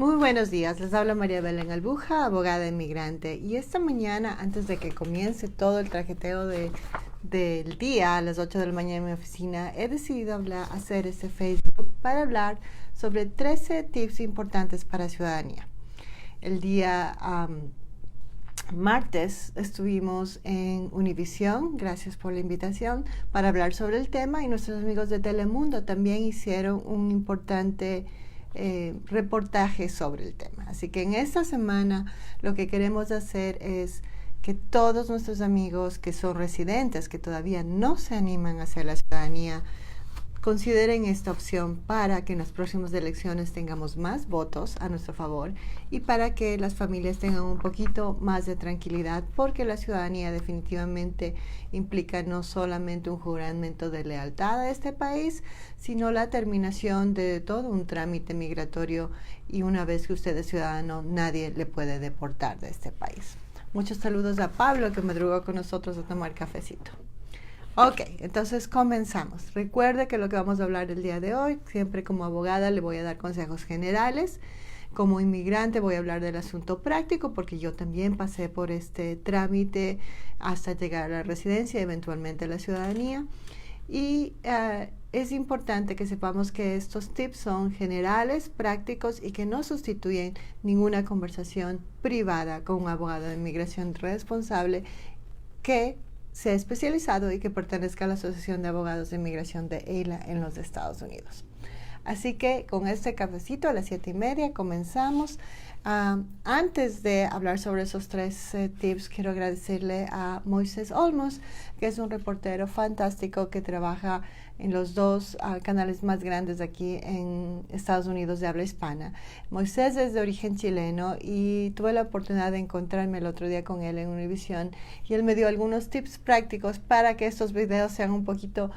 Muy buenos días, les habla María Belén Albuja, abogada inmigrante. Y esta mañana, antes de que comience todo el trajeteo del día a las 8 de la mañana en mi oficina, he decidido hacer este Facebook para hablar sobre 13 tips importantes para ciudadanía. El día martes estuvimos en Univisión, gracias por la invitación, para hablar sobre el tema, y nuestros amigos de Telemundo también hicieron un importante reportaje sobre el tema. Así que en esta semana lo que queremos hacer es que todos nuestros amigos que son residentes, que todavía no se animan a hacer la ciudadanía, consideren esta opción para que en las próximas elecciones tengamos más votos a nuestro favor y para que las familias tengan un poquito más de tranquilidad, porque la ciudadanía definitivamente implica no solamente un juramento de lealtad a este país, sino la terminación de todo un trámite migratorio, y una vez que usted es ciudadano, nadie le puede deportar de este país. Muchos saludos a Pablo, que madrugó con nosotros a tomar cafecito. Ok, entonces comenzamos. Recuerde que lo que vamos a hablar el día de hoy, siempre como abogada le voy a dar consejos generales. Como inmigrante voy a hablar del asunto práctico, porque yo también pasé por este trámite hasta llegar a la residencia y eventualmente a la ciudadanía. Y es importante que sepamos que estos tips son generales, prácticos y que no sustituyen ninguna conversación privada con un abogado de inmigración responsable que sea especializado y que pertenezca a la Asociación de Abogados de Inmigración de EILA en los Estados Unidos. Así que con este cafecito a las 7:30 comenzamos. Antes de hablar sobre esos 3 tips, quiero agradecerle a Moisés Olmos, que es un reportero fantástico que trabaja en los 2 canales más grandes aquí en Estados Unidos de habla hispana. Moisés es de origen chileno y tuve la oportunidad de encontrarme el otro día con él en Univisión, y él me dio algunos tips prácticos para que estos videos sean un poquito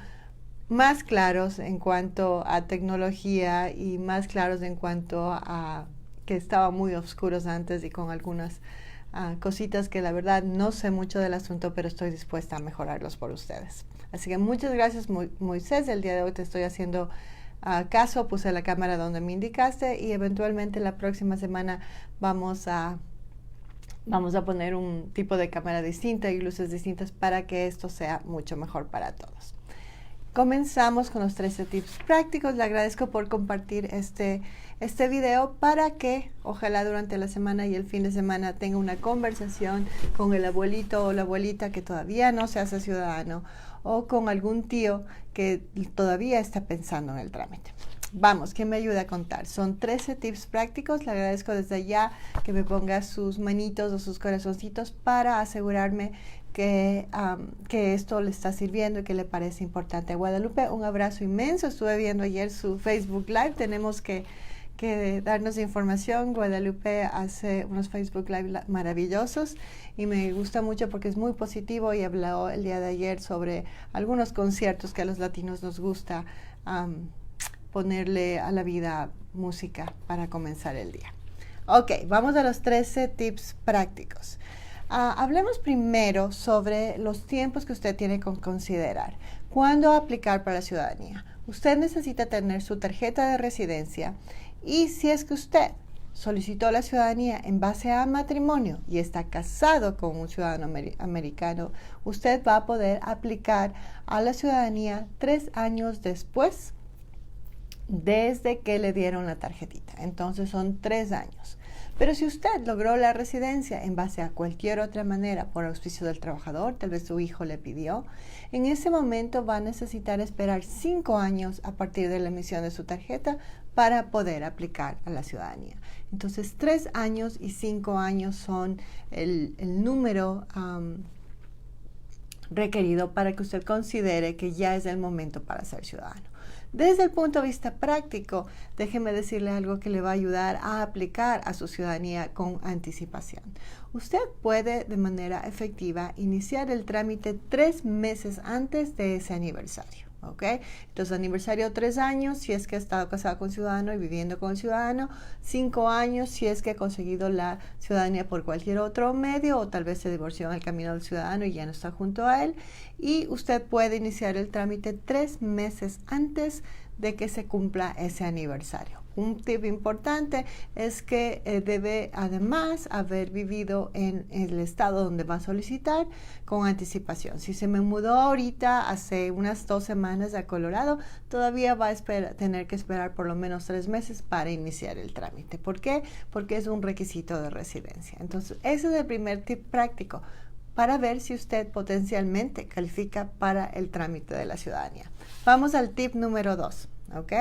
más claros en cuanto a tecnología y más claros en cuanto a que estaban muy oscuros antes, y con algunas cositas que la verdad no sé mucho del asunto, pero estoy dispuesta a mejorarlos por ustedes. Así que muchas gracias, Moisés. El día de hoy te estoy haciendo caso, puse la cámara donde me indicaste, y eventualmente la próxima semana vamos a poner un tipo de cámara distinta y luces distintas para que esto sea mucho mejor para todos. Comenzamos con los 13 tips prácticos. Le agradezco por compartir este video para que ojalá durante la semana y el fin de semana tenga una conversación con el abuelito o la abuelita que todavía no se hace ciudadano, o con algún tío que todavía está pensando en el trámite. Vamos, ¿quién me ayuda a contar? Son 13 tips prácticos. Le agradezco desde ya que me ponga sus manitos o sus corazoncitos para asegurarme que esto le está sirviendo y que le parece importante. Guadalupe, un abrazo inmenso. Estuve viendo ayer su Facebook Live. Tenemos que darnos información. Guadalupe hace unos Facebook Live maravillosos y me gusta mucho porque es muy positivo, y habló el día de ayer sobre algunos conciertos que a los latinos nos gusta ponerle a la vida música para comenzar el día. Ok, vamos a los 13 tips prácticos. Hablemos primero sobre los tiempos que usted tiene que considerar. ¿Cuándo aplicar para la ciudadanía? Usted necesita tener su tarjeta de residencia, y si es que usted solicitó la ciudadanía en base a matrimonio y está casado con un ciudadano americano, usted va a poder aplicar a la ciudadanía 3 años después desde que le dieron la tarjetita. Entonces son 3 años. Pero si usted logró la residencia en base a cualquier otra manera, por auspicio del trabajador, tal vez su hijo le pidió, en ese momento va a necesitar esperar 5 años a partir de la emisión de su tarjeta para poder aplicar a la ciudadanía. Entonces 3 años y 5 años son el número requerido para que usted considere que ya es el momento para ser ciudadano. Desde el punto de vista práctico, déjeme decirle algo que le va a ayudar a aplicar a su ciudadanía con anticipación. Usted puede de manera efectiva iniciar el trámite 3 meses antes de ese aniversario. ¿Ok? Entonces, aniversario 3 años si es que ha estado casado con ciudadano y viviendo con ciudadano, 5 años si es que ha conseguido la ciudadanía por cualquier otro medio, o tal vez se divorció en el camino del ciudadano y ya no está junto a él, y usted puede iniciar el trámite 3 meses antes de que se cumpla ese aniversario. Un tip importante es que debe además haber vivido en el estado donde va a solicitar con anticipación. Si se me mudó ahorita hace unas 2 semanas a Colorado, todavía va a tener que esperar por lo menos 3 meses para iniciar el trámite. ¿Por qué? Porque es un requisito de residencia. Entonces, ese es el primer tip práctico para ver si usted potencialmente califica para el trámite de la ciudadanía. Vamos al tip número 2, ¿ok?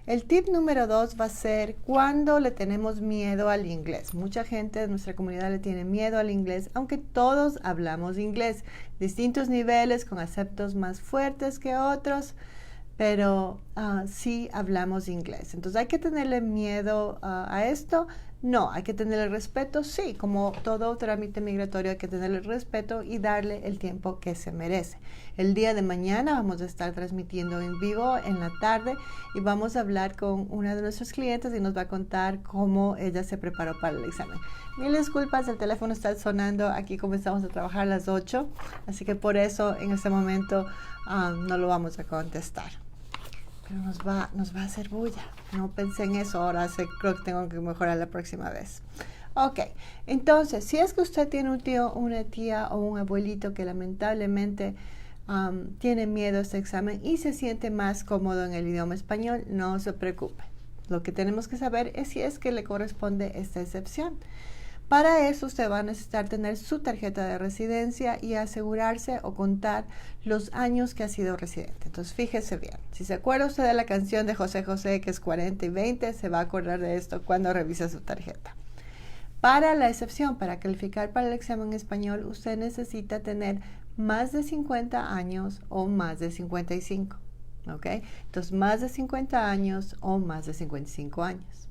El tip número 2 va a ser cuando le tenemos miedo al inglés. Mucha gente de nuestra comunidad le tiene miedo al inglés, aunque todos hablamos inglés, distintos niveles, con acentos más fuertes que otros, pero sí hablamos inglés. Entonces, ¿hay que tenerle miedo a esto? No, hay que tenerle respeto, sí, como todo trámite migratorio hay que tenerle respeto y darle el tiempo que se merece. El día de mañana vamos a estar transmitiendo en vivo en la tarde y vamos a hablar con una de nuestros clientes y nos va a contar cómo ella se preparó para el examen. Mil disculpas, el teléfono está sonando, aquí comenzamos a trabajar a las 8, así que por eso en este momento no lo vamos a contestar. Pero nos va a hacer bulla. No pensé en eso, ahora creo que tengo que mejorar la próxima vez. Ok, entonces, si es que usted tiene un tío, una tía o un abuelito que lamentablemente tiene miedo a este examen y se siente más cómodo en el idioma español, no se preocupe. Lo que tenemos que saber es si es que le corresponde esta excepción. Para eso usted va a necesitar tener su tarjeta de residencia y asegurarse o contar los años que ha sido residente. Entonces fíjese bien, si se acuerda usted de la canción de José José que es 40 y 20, se va a acordar de esto cuando revise su tarjeta. Para la excepción, para calificar para el examen español, usted necesita tener más de 50 años o más de 55. ¿Ok? Entonces más de 50 años o más de 55 años.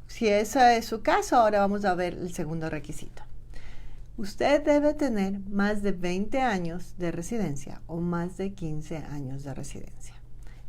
Si ese es su caso, ahora vamos a ver el segundo requisito. Usted debe tener más de 20 años de residencia o más de 15 años de residencia.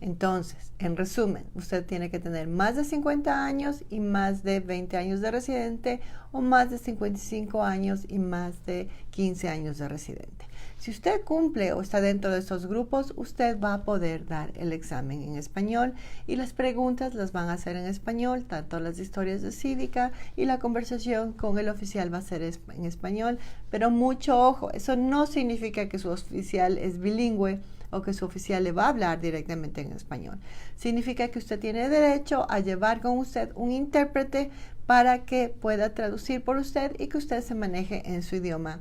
Entonces, en resumen, usted tiene que tener más de 50 años y más de 20 años de residente o más de 55 años y más de 15 años de residente. Si usted cumple o está dentro de estos grupos, usted va a poder dar el examen en español y las preguntas las van a hacer en español, tanto las historias de cívica y la conversación con el oficial va a ser en español, pero mucho ojo, eso no significa que su oficial es bilingüe o que su oficial le va a hablar directamente en español. Significa que usted tiene derecho a llevar con usted un intérprete para que pueda traducir por usted y que usted se maneje en su idioma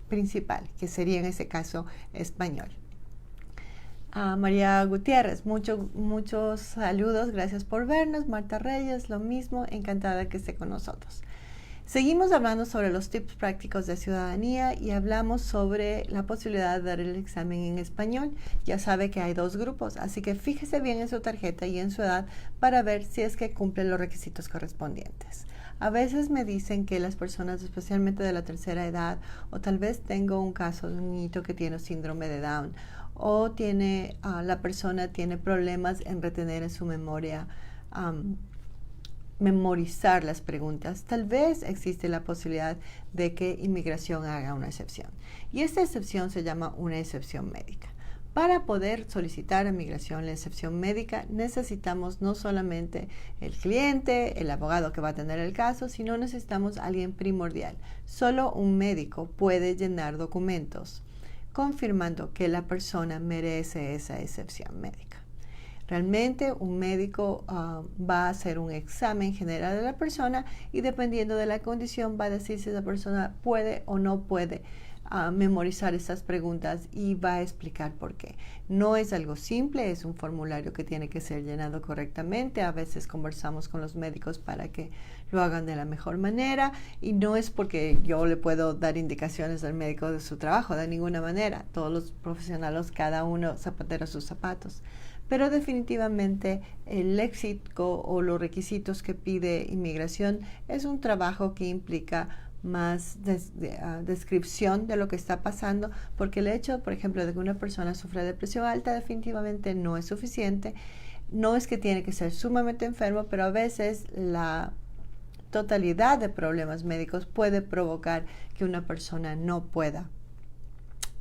principal, que sería en ese caso español. María Gutiérrez, muchos saludos, gracias por vernos. Marta Reyes, lo mismo, encantada que esté con nosotros. Seguimos hablando sobre los tips prácticos de ciudadanía y hablamos sobre la posibilidad de dar el examen en español. Ya sabe que hay 2 grupos, así que fíjese bien en su tarjeta y en su edad para ver si es que cumple los requisitos correspondientes. A veces me dicen que las personas, especialmente de la tercera edad, o tal vez tengo un caso de un niñito que tiene síndrome de Down, o la persona tiene problemas en retener en su memoria, memorizar las preguntas, tal vez existe la posibilidad de que inmigración haga una excepción. Y esta excepción se llama una excepción médica. Para poder solicitar a migración la excepción médica, necesitamos no solamente el cliente, el abogado que va a tener el caso, sino necesitamos a alguien primordial. Solo un médico puede llenar documentos confirmando que la persona merece esa excepción médica. Realmente un médico va a hacer un examen general de la persona y dependiendo de la condición va a decir si esa persona puede o no puede memorizar estas preguntas y va a explicar por qué. No es algo simple, es un formulario que tiene que ser llenado correctamente. A veces conversamos con los médicos para que lo hagan de la mejor manera y no es porque yo le puedo dar indicaciones al médico de su trabajo, de ninguna manera. Todos los profesionales, cada uno zapatero a sus zapatos. Pero definitivamente el léxico o los requisitos que pide inmigración es un trabajo que implica más descripción de lo que está pasando, porque el hecho, por ejemplo, de que una persona sufra de presión alta definitivamente no es suficiente. No es que tiene que ser sumamente enfermo, pero a veces la totalidad de problemas médicos puede provocar que una persona no pueda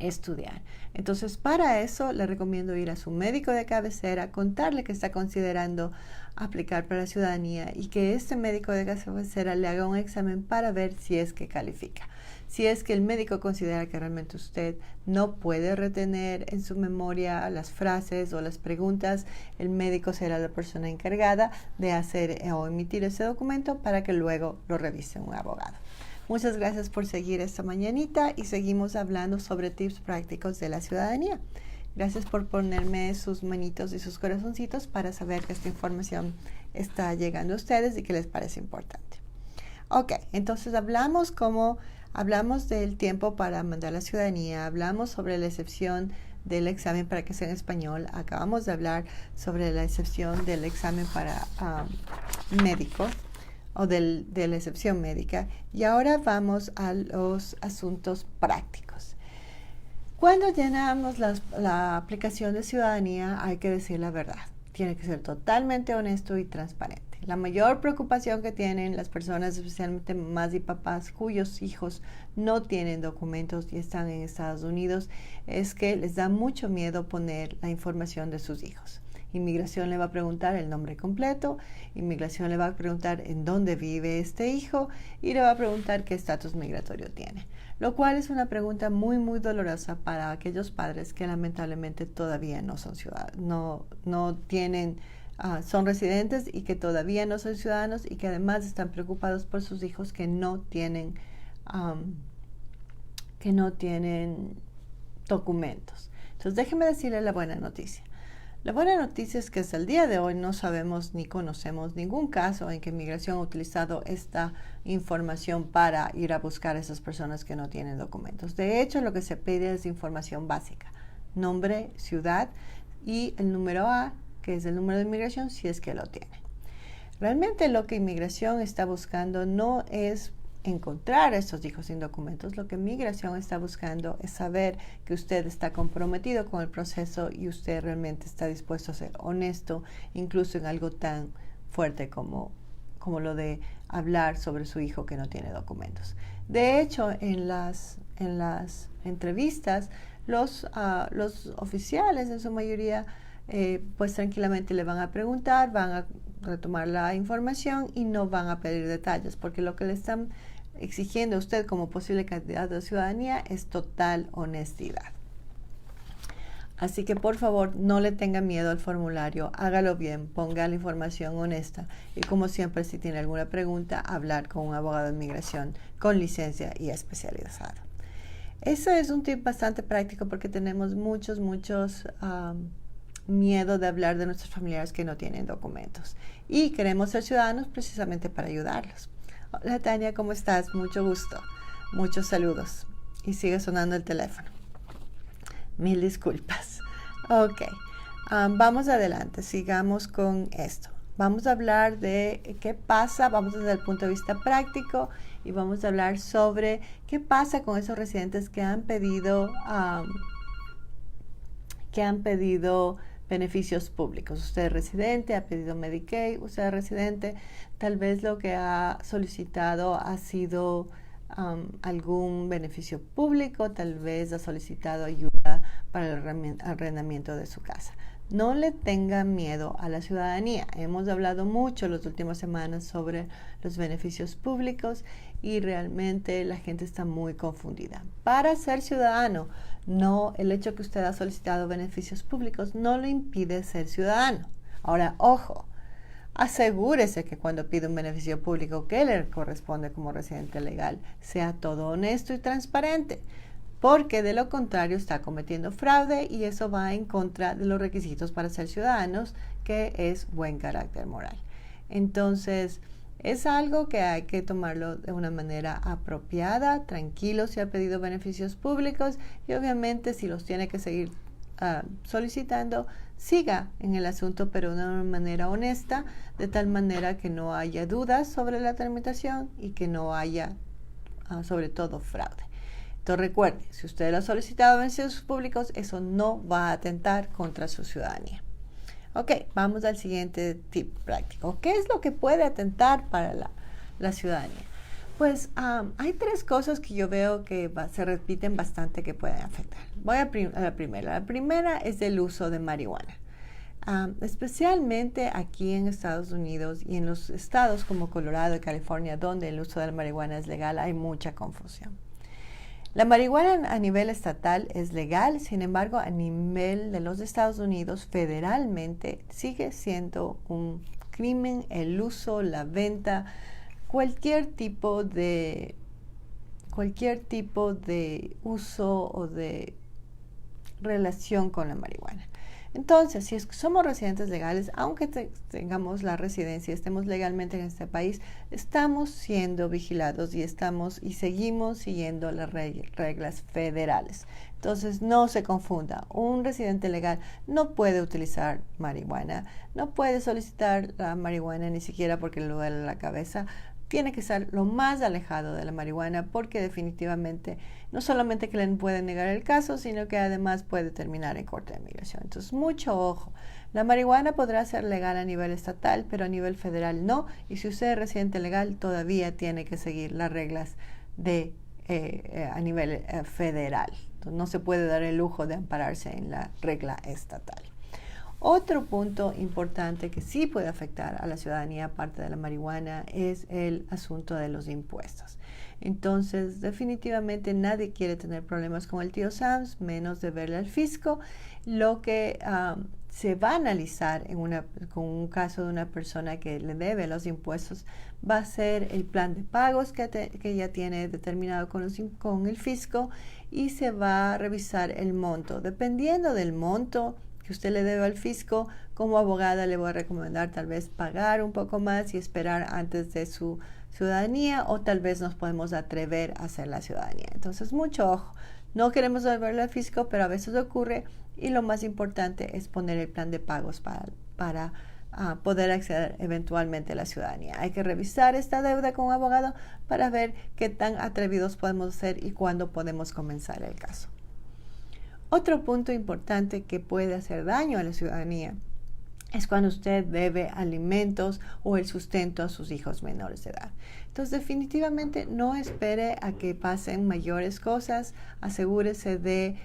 estudiar. Entonces, para eso le recomiendo ir a su médico de cabecera, contarle que está considerando aplicar para la ciudadanía y que este médico de cabecera le haga un examen para ver si es que califica. Si es que el médico considera que realmente usted no puede retener en su memoria las frases o las preguntas, el médico será la persona encargada de hacer o emitir ese documento para que luego lo revise un abogado. Muchas gracias por seguir esta mañanita y seguimos hablando sobre tips prácticos de la ciudadanía. Gracias por ponerme sus manitos y sus corazoncitos para saber que esta información está llegando a ustedes y que les parece importante. Ok, entonces hablamos del tiempo para mandar la ciudadanía, hablamos sobre la excepción del examen para que sea en español, acabamos de hablar sobre la excepción del examen para médico o de la excepción médica y ahora vamos a los asuntos prácticos. Cuando llenamos la aplicación de ciudadanía hay que decir la verdad, tiene que ser totalmente honesto y transparente. La mayor preocupación que tienen las personas, especialmente mamás y papás cuyos hijos no tienen documentos y están en Estados Unidos, es que les da mucho miedo poner la información de sus hijos. Inmigración le va a preguntar el nombre completo, inmigración le va a preguntar en dónde vive este hijo y le va a preguntar qué estatus migratorio tiene. Lo cual es una pregunta muy, muy dolorosa para aquellos padres que lamentablemente todavía no son ciudadanos, no tienen... son residentes y que todavía no son ciudadanos y que además están preocupados por sus hijos que no tienen documentos. Entonces déjeme decirle la buena noticia. La buena noticia es que hasta el día de hoy no sabemos ni conocemos ningún caso en que Inmigración ha utilizado esta información para ir a buscar a esas personas que no tienen documentos. De hecho, lo que se pide es información básica, nombre, ciudad y el número A, que es el número de inmigración, si es que lo tiene. Realmente lo que Inmigración está buscando no es encontrar a estos hijos sin documentos. Lo que Inmigración está buscando es saber que usted está comprometido con el proceso y usted realmente está dispuesto a ser honesto, incluso en algo tan fuerte como lo de hablar sobre su hijo que no tiene documentos. De hecho, en las entrevistas, los oficiales en su mayoría pues tranquilamente le van a preguntar, van a retomar la información y no van a pedir detalles, porque lo que le están exigiendo a usted como posible candidato de ciudadanía es total honestidad. Así que por favor no le tenga miedo al formulario, hágalo bien, ponga la información honesta y como siempre si tiene alguna pregunta, hablar con un abogado de inmigración con licencia y especializado. Eso es un tip bastante práctico porque tenemos muchos miedo de hablar de nuestros familiares que no tienen documentos y queremos ser ciudadanos precisamente para ayudarlos. Hola Tania, ¿cómo estás? Mucho gusto, muchos saludos y sigue sonando el teléfono. Mil disculpas. Ok, vamos adelante, sigamos con esto. Vamos a hablar de qué pasa, vamos desde el punto de vista práctico y vamos a hablar sobre qué pasa con esos residentes que han pedido beneficios públicos. Usted es residente, ha pedido Medicaid, usted es residente, tal vez lo que ha solicitado ha sido algún beneficio público, tal vez ha solicitado ayuda para el arrendamiento de su casa. No le tenga miedo a la ciudadanía. Hemos hablado mucho las últimas semanas sobre los beneficios públicos y realmente la gente está muy confundida. Para ser ciudadano, no, el hecho que usted ha solicitado beneficios públicos no le impide ser ciudadano. Ahora, ojo, asegúrese que cuando pide un beneficio público que le corresponde como residente legal, sea todo honesto y transparente, porque de lo contrario está cometiendo fraude y eso va en contra de los requisitos para ser ciudadanos, que es buen carácter moral. Entonces, es algo que hay que tomarlo de una manera apropiada, tranquilo si ha pedido beneficios públicos y obviamente si los tiene que seguir solicitando, siga en el asunto pero de una manera honesta, de tal manera que no haya dudas sobre la tramitación y que no haya sobre todo fraude. Entonces recuerde, si usted lo ha solicitado beneficios públicos, eso no va a atentar contra su ciudadanía. Ok, vamos al siguiente tip práctico. ¿Qué es lo que puede atentar para la ciudadanía? Pues hay tres cosas que yo veo que se repiten bastante que pueden afectar. Voy a la primera. La primera es el uso de marihuana. Especialmente aquí en Estados Unidos y en los estados como Colorado y California, donde el uso de la marihuana es legal, hay mucha confusión. La marihuana a nivel estatal es legal, sin embargo, a nivel de los Estados Unidos, federalmente, sigue siendo un crimen el uso, la venta, cualquier tipo de uso o de relación con la marihuana. Entonces, si somos residentes legales, aunque tengamos la residencia, estemos legalmente en este país, estamos siendo vigilados y seguimos siguiendo las reglas federales. Entonces, no se confunda. Un residente legal no puede utilizar marihuana, no puede solicitar la marihuana ni siquiera porque le duele la cabeza. Tiene que estar lo más alejado de la marihuana porque definitivamente no solamente que le pueden negar el caso, sino que además puede terminar en corte de migración. Entonces, mucho ojo. La marihuana podrá ser legal a nivel estatal, pero a nivel federal no. Y si usted es residente legal, todavía tiene que seguir las reglas a nivel federal. Entonces, no se puede dar el lujo de ampararse en la regla estatal. Otro punto importante que sí puede afectar a la ciudadanía, aparte de la marihuana, es el asunto de los impuestos. Entonces, definitivamente nadie quiere tener problemas con el tío Sam, menos de verle al fisco. Lo que se va a analizar con un caso de una persona que le debe los impuestos va a ser el plan de pagos que ya tiene determinado con el fisco y se va a revisar el monto. Dependiendo del monto que usted le debe al fisco, como abogada le voy a recomendar tal vez pagar un poco más y esperar antes de su ciudadanía, o tal vez nos podemos atrever a hacer la ciudadanía. Entonces, mucho ojo. No queremos devolverle al fisco, pero a veces ocurre, y lo más importante es poner el plan de pagos para poder acceder eventualmente a la ciudadanía. Hay que revisar esta deuda con un abogado para ver qué tan atrevidos podemos ser y cuándo podemos comenzar el caso. Otro punto importante que puede hacer daño a la ciudadanía es cuando usted debe alimentos o el sustento a sus hijos menores de edad. Entonces, definitivamente no espere a que pasen mayores cosas. Asegúrese de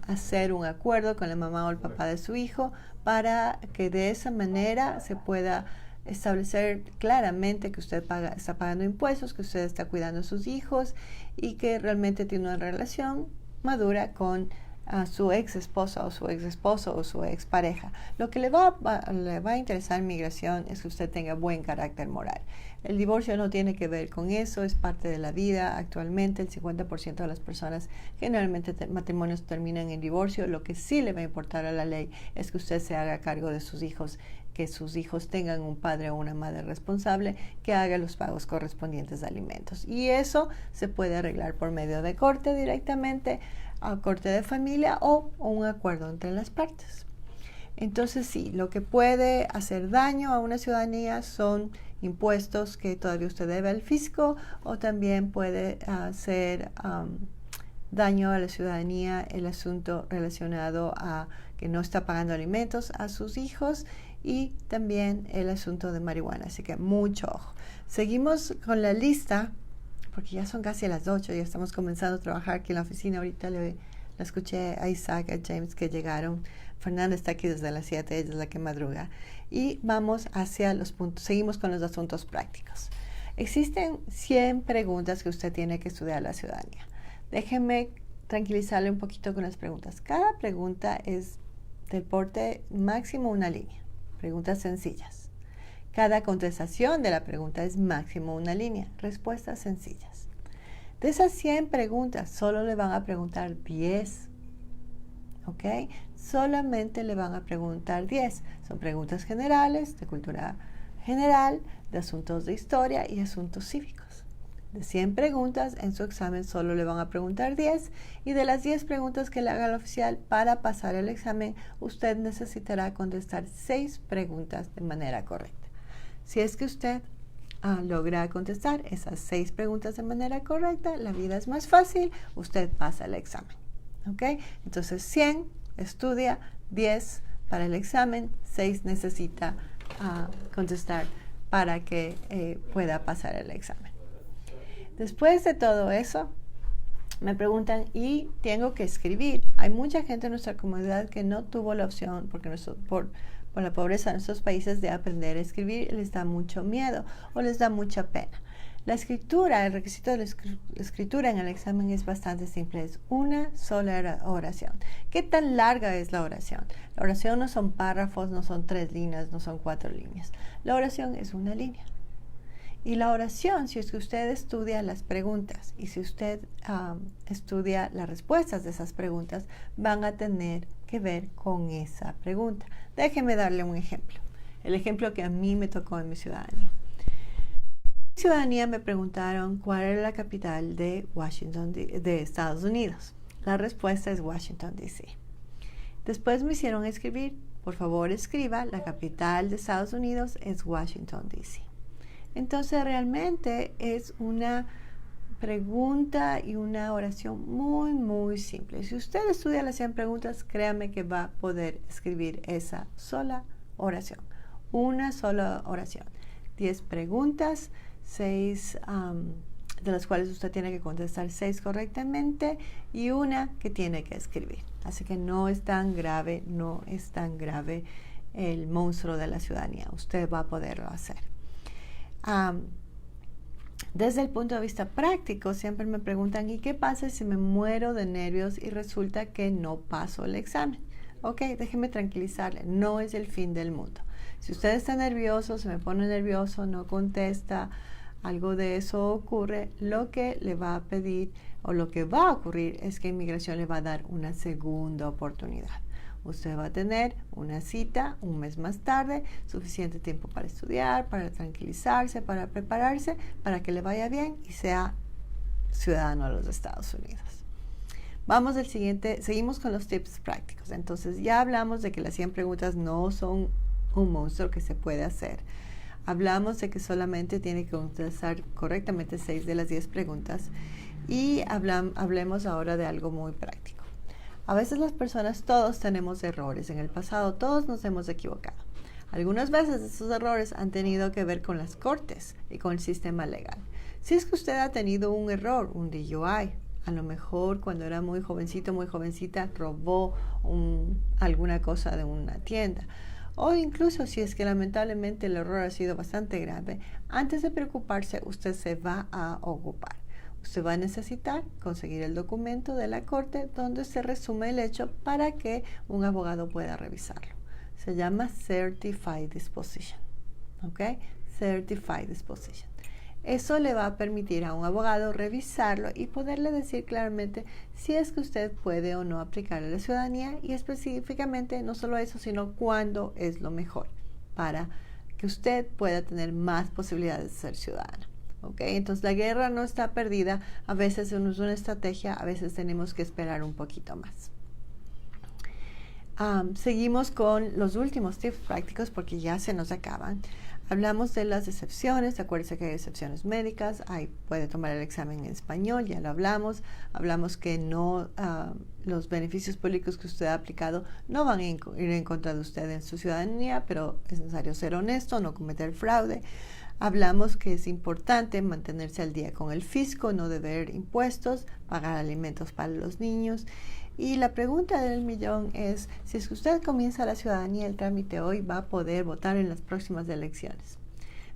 hacer un acuerdo con la mamá o el papá de su hijo para que de esa manera se pueda establecer claramente que usted está pagando impuestos, que usted está cuidando a sus hijos y que realmente tiene una relación madura con a su ex esposa o su ex esposo o su ex pareja. Lo que le va a interesar en migración es que usted tenga buen carácter moral. El divorcio no tiene que ver con eso, es parte de la vida. Actualmente el 50% de las personas, generalmente matrimonios terminan en divorcio. Lo que sí le va a importar a la ley es que usted se haga cargo de sus hijos, que sus hijos tengan un padre o una madre responsable, que haga los pagos correspondientes de alimentos. Y eso se puede arreglar por medio de corte directamente, a corte de familia o un acuerdo entre las partes. Entonces sí, lo que puede hacer daño a una ciudadanía son impuestos que todavía usted debe al fisco, o también puede hacer daño a la ciudadanía el asunto relacionado a que no está pagando alimentos a sus hijos, y también el asunto de marihuana. Así que mucho ojo. Seguimos con la lista porque ya son casi las 8, ya estamos comenzando a trabajar aquí en la oficina. Ahorita le escuché a Isaac, a James que llegaron. Fernanda está aquí desde las 7, ella es la que madruga. Y vamos hacia los puntos, seguimos con los asuntos prácticos. Existen 100 preguntas que usted tiene que estudiar la ciudadanía. Déjeme tranquilizarle un poquito con las preguntas. Cada pregunta es del porte máximo una línea, preguntas sencillas. Cada contestación de la pregunta es máximo una línea, respuestas sencillas. De esas 100 preguntas, solo le van a preguntar 10, ¿ok? Solamente le van a preguntar 10. Son preguntas generales, de cultura general, de asuntos de historia y asuntos cívicos. De 100 preguntas en su examen solo le van a preguntar 10, y de las 10 preguntas que le haga el oficial para pasar el examen, usted necesitará contestar 6 preguntas de manera correcta. Si es que usted logra contestar esas 6 preguntas de manera correcta, la vida es más fácil, usted pasa el examen. ¿Ok? Entonces 100 estudia, 10 para el examen, 6 necesita contestar para que pueda pasar el examen. Después de todo eso, me preguntan, y tengo que escribir. Hay mucha gente en nuestra comunidad que no tuvo la opción, porque por la pobreza en nuestros países, de aprender a escribir, les da mucho miedo o les da mucha pena. La escritura, el requisito de la escritura en el examen es bastante simple, es una sola oración. ¿Qué tan larga es la oración? La oración no son párrafos, no son 3 líneas, no son 4 líneas. La oración es una línea. Y la oración, si es que usted estudia las preguntas y si usted estudia las respuestas de esas preguntas, van a tener que ver con esa pregunta. Déjeme darle un ejemplo. El ejemplo que a mí me tocó en mi ciudadanía. En mi ciudadanía me preguntaron cuál era la capital de de Estados Unidos. La respuesta es Washington, D.C. Después me hicieron escribir, por favor escriba, la capital de Estados Unidos es Washington, D.C. Entonces realmente es una pregunta y una oración muy, muy simple. Si usted estudia las 100 preguntas, créame que va a poder escribir esa sola oración. Una sola oración. 10 preguntas, 6 de las cuales usted tiene que contestar 6 correctamente y una que tiene que escribir. Así que no es tan grave, no es tan grave el monstruo de la ciudadanía. Usted va a poderlo hacer. Desde el punto de vista práctico, siempre me preguntan, ¿y qué pasa si me muero de nervios y resulta que no paso el examen? Ok, déjeme tranquilizarle, no es el fin del mundo. Si usted está nervioso, se me pone nervioso, no contesta, algo de eso ocurre, lo que le va a pedir o lo que va a ocurrir es que Inmigración le va a dar una segunda oportunidad. Usted va a tener una cita un mes más tarde, suficiente tiempo para estudiar, para tranquilizarse, para prepararse, para que le vaya bien y sea ciudadano de los Estados Unidos. Vamos al siguiente, seguimos con los tips prácticos. Entonces ya hablamos de que las 100 preguntas no son un monstruo que se puede hacer. Hablamos de que solamente tiene que contestar correctamente 6 de las 10 preguntas y hablemos ahora de algo muy práctico. A veces las personas, todos tenemos errores. En el pasado todos nos hemos equivocado. Algunas veces esos errores han tenido que ver con las cortes y con el sistema legal. Si es que usted ha tenido un error, un DUI, a lo mejor cuando era muy jovencito, muy jovencita, robó alguna cosa de una tienda. O incluso si es que lamentablemente el error ha sido bastante grave, antes de preocuparse, usted se va a ocupar. Usted va a necesitar conseguir el documento de la corte donde se resume el hecho para que un abogado pueda revisarlo. Se llama Certified Disposition. ¿Ok? Certified Disposition. Eso le va a permitir a un abogado revisarlo y poderle decir claramente si es que usted puede o no aplicar a la ciudadanía y específicamente no solo eso, sino cuándo es lo mejor para que usted pueda tener más posibilidades de ser ciudadano. ¿Okay? Entonces la guerra no está perdida, a veces es una estrategia, a veces tenemos que esperar un poquito más. Seguimos con los últimos tips prácticos porque ya se nos acaban. Hablamos de las excepciones, acuérdense que hay excepciones médicas, puede tomar el examen en español, ya lo hablamos. Hablamos que no, los beneficios públicos que usted ha aplicado no van a ir en contra de usted en su ciudadanía, pero es necesario ser honesto, no cometer fraude. Hablamos que es importante mantenerse al día con el fisco, no deber impuestos, pagar alimentos para los niños. Y la pregunta del millón es, si es que usted comienza la ciudadanía, el trámite hoy, va a poder votar en las próximas elecciones.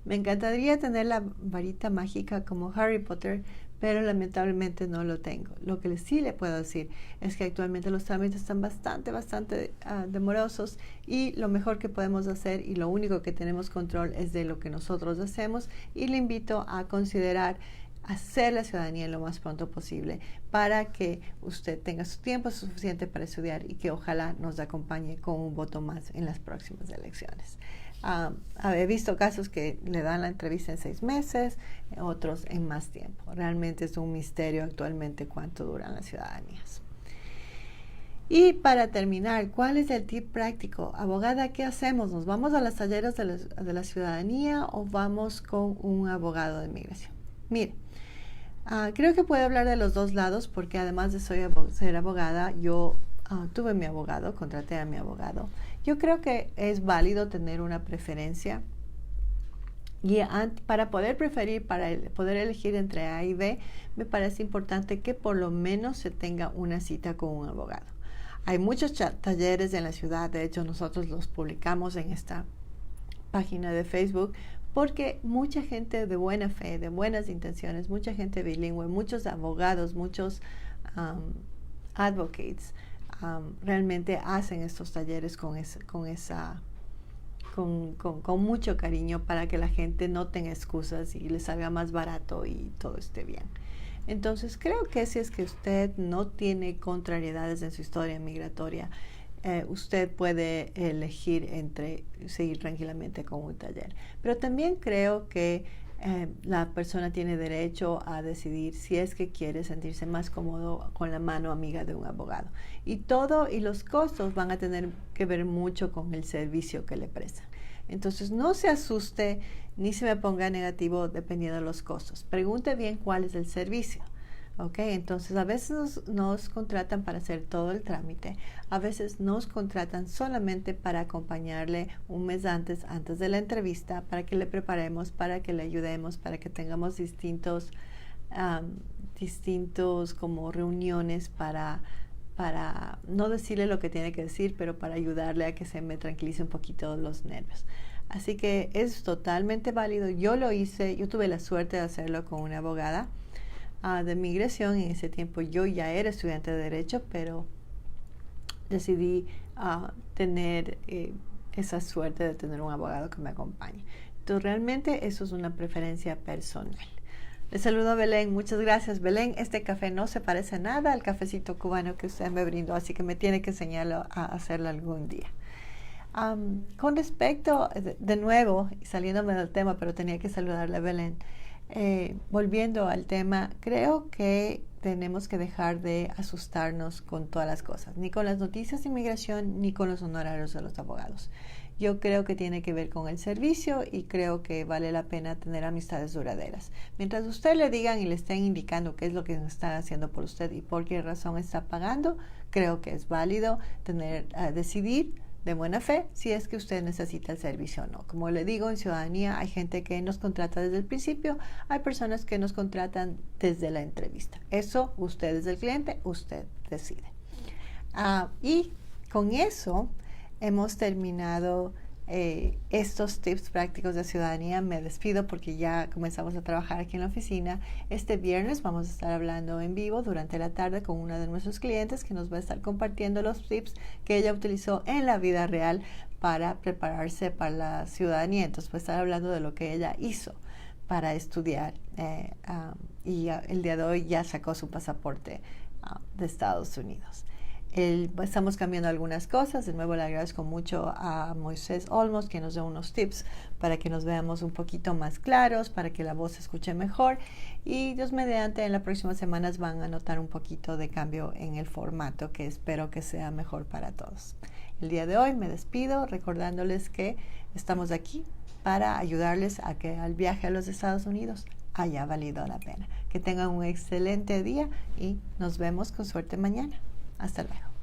Me encantaría tener la varita mágica como Harry Potter, pero lamentablemente no lo tengo. Lo que sí le puedo decir es que actualmente los trámites están bastante demorosos y lo mejor que podemos hacer y lo único que tenemos control es de lo que nosotros hacemos y le invito a considerar hacer la ciudadanía lo más pronto posible para que usted tenga su tiempo suficiente para estudiar y que ojalá nos acompañe con un voto más en las próximas elecciones. He visto casos que le dan la entrevista en 6 meses, otros en más tiempo. Realmente es un misterio actualmente cuánto duran las ciudadanías. Y para terminar, ¿cuál es el tip práctico? Abogada, ¿qué hacemos? ¿Nos vamos a las talleres de la ciudadanía o vamos con un abogado de inmigración? Mire, creo que puedo hablar de los dos lados porque además de ser abogada, yo tuve mi abogado, contraté a mi abogado. Yo creo que es válido tener una preferencia Y para poder preferir, poder elegir entre A y B, me parece importante que por lo menos se tenga una cita con un abogado. Hay muchos talleres en la ciudad, de hecho nosotros los publicamos en esta página de Facebook, porque mucha gente de buena fe, de buenas intenciones, mucha gente bilingüe, muchos abogados, muchos advocates, realmente hacen estos talleres con mucho cariño para que la gente no tenga excusas y le salga más barato y todo esté bien. Entonces creo que si es que usted no tiene contrariedades en su historia migratoria, usted puede elegir entre seguir tranquilamente con un taller. Pero también creo que la persona tiene derecho a decidir si es que quiere sentirse más cómodo con la mano amiga de un abogado. Y los costos van a tener que ver mucho con el servicio que le prestan. Entonces no se asuste ni se me ponga negativo dependiendo de los costos. Pregunte bien cuál es el servicio. Okay, entonces a veces nos contratan para hacer todo el trámite, a veces nos contratan solamente para acompañarle un mes antes de la entrevista, para que le preparemos, para que le ayudemos, para que tengamos distintos como reuniones para no decirle lo que tiene que decir, pero para ayudarle a que se me tranquilice un poquito los nervios. Así que es totalmente válido. Yo lo hice, yo tuve la suerte de hacerlo con una abogada de migración. En ese tiempo yo ya era estudiante de Derecho, pero decidí tener esa suerte de tener un abogado que me acompañe. Entonces realmente eso es una preferencia personal. Les saludo a Belén, muchas gracias Belén. Este café no se parece nada al cafecito cubano que usted me brindó, así que me tiene que enseñarlo a hacerlo algún día. Con respecto, de nuevo, saliéndome del tema, pero tenía que saludarle a Belén. Volviendo al tema, creo que tenemos que dejar de asustarnos con todas las cosas, ni con las noticias de inmigración, ni con los honorarios de los abogados. Yo creo que tiene que ver con el servicio y creo que vale la pena tener amistades duraderas. Mientras usted le digan y le estén indicando qué es lo que están haciendo por usted y por qué razón está pagando, creo que es válido decidir de buena fe si es que usted necesita el servicio o no. Como le digo, en Ciudadanía hay gente que nos contrata desde el principio, hay personas que nos contratan desde la entrevista. Eso, usted es el cliente, usted decide. Y con eso hemos terminado estos tips prácticos de ciudadanía. Me despido porque ya comenzamos a trabajar aquí en la oficina. Este viernes vamos a estar hablando en vivo durante la tarde con una de nuestros clientes que nos va a estar compartiendo los tips que ella utilizó en la vida real para prepararse para la ciudadanía. Entonces va a estar hablando de lo que ella hizo para estudiar y el día de hoy ya sacó su pasaporte de Estados Unidos. Estamos cambiando algunas cosas. De nuevo le agradezco mucho a Moisés Olmos que nos dio unos tips para que nos veamos un poquito más claros, para que la voz se escuche mejor, y Dios mediante en las próximas semanas van a notar un poquito de cambio en el formato que espero que sea mejor para todos. El día de hoy me despido recordándoles que estamos aquí para ayudarles a que el viaje a los Estados Unidos haya valido la pena. Que tengan un excelente día y nos vemos con suerte mañana. Hasta luego.